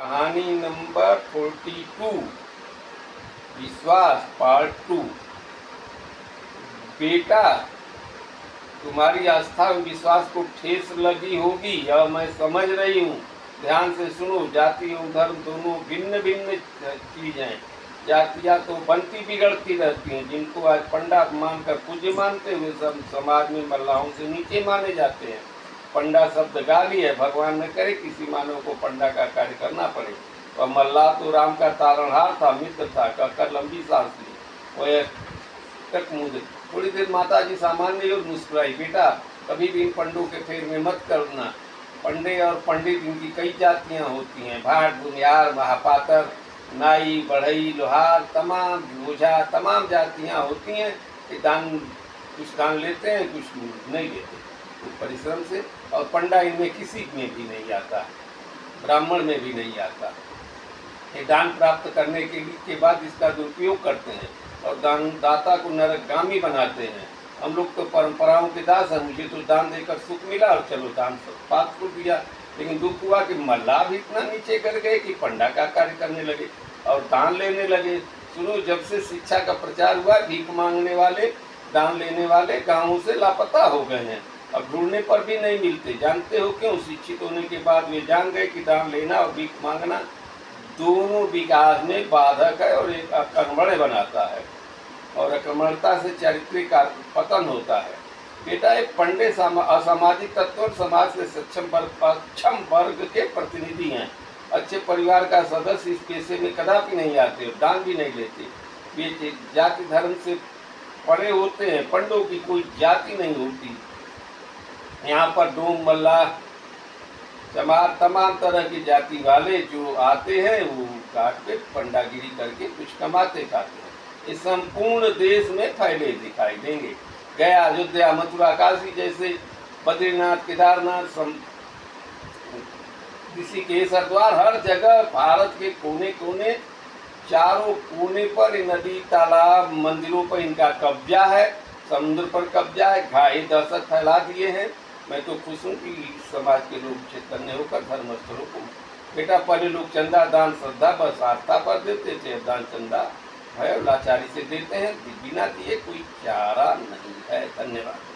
कहानी नंबर 42 विश्वास पार्ट 2। बेटा, तुम्हारी आस्था और विश्वास को ठेस लगी होगी, यह मैं समझ रही हूँ। ध्यान से सुनो। जाति और धर्म दोनों भिन्न भिन्न चीजें। जातियाँ तो बनती बिगड़ती रहती हैं। जिनको आज पंडा मानकर पूज्य मानते हुए सब समाज में मल्लाहों से नीचे माने जाते हैं। पंडा शब्द गाली है। भगवान ने करे किसी मानव को पंडा का कार्य करना पड़े। और मल्लाह तो राम का तारणहार था, मित्र था। कहकर लंबी सांस ली। वह तक मुझे थोड़ी देर माता जी सामान्य और मुस्कुराई। बेटा, कभी भी इन पंडों के फेर में मत करना। पंडे और पंडित, इनकी कई जातियां होती हैं। भाट, भूमिहार, महापात्र, नाई, बढ़ई, लोहार, तमाम बोझा, तमाम जातियां होती हैं। दान कुछ दान लेते हैं, कुछ नहीं लेते, कुछ परिश्रम से। और पंडा इनमें किसी में भी नहीं आता, ब्राह्मण में भी नहीं आता। ये दान प्राप्त करने के बाद इसका दुरुपयोग करते हैं और दान दाता को नरकगामी बनाते हैं। हम लोग तो परंपराओं के दास हैं। मुझे तो दान देकर सुख मिला और चलो दान पाप को दिया। लेकिन दुख हुआ कि मल्लाह भी इतना नीचे कर गए कि पंडा का कार्य करने लगे और दान लेने लगे। सुनो, जब से शिक्षा का प्रचार हुआ, भीख मांगने वाले, दान लेने वाले गाँवों से लापता हो गए हैं। अब ढूंढने पर भी नहीं मिलते। जानते हो क्यों? शिक्षित होने के बाद वे जान गए कि दान लेना और भीख मांगना दोनों विकास में बाधक है और एक अकर्मण्य बनाता है। और अकर्मण्यता से चारित्रिक पतन होता है। बेटा, एक पंडे असामाजिक तत्व और समाज से सक्षम वर्ग के प्रतिनिधि हैं। अच्छे परिवार का सदस्य इस पेशे में कदापि नहीं आते और दान भी नहीं लेते। वे जाति धर्म से परे होते हैं। पंडों की कोई जाति नहीं होती। यहाँ पर डोम, मल्लाह, चमार, तमाम तरह की जाति वाले जो आते हैं वो काट पे पंडागिरी करके कुछ कमाते खाते हैं। ये संपूर्ण देश में फैले दिखाई देंगे। गया, अयोध्या, मथुरा, काशी जैसे बद्रीनाथ, केदारनाथ, ऋषिकेश, हरिद्वार, हर जगह भारत के कोने कोने, चारों कोने पर नदी, तालाब, मंदिरों पर इनका कब्जा है। समुद्र पर कब्जा है। घाये दहशत फैला दिए हैं। मैं तो खुश हूँ कि समाज के लोग चैतन्य होकर धर्मस्थलों को। बेटा, पहले लोग चंदा दान श्रद्धा बस आस्था पर देते थे। दान चंदा भय और लाचारी से देते हैं। बिना दिए कोई चारा नहीं है। धन्यवाद।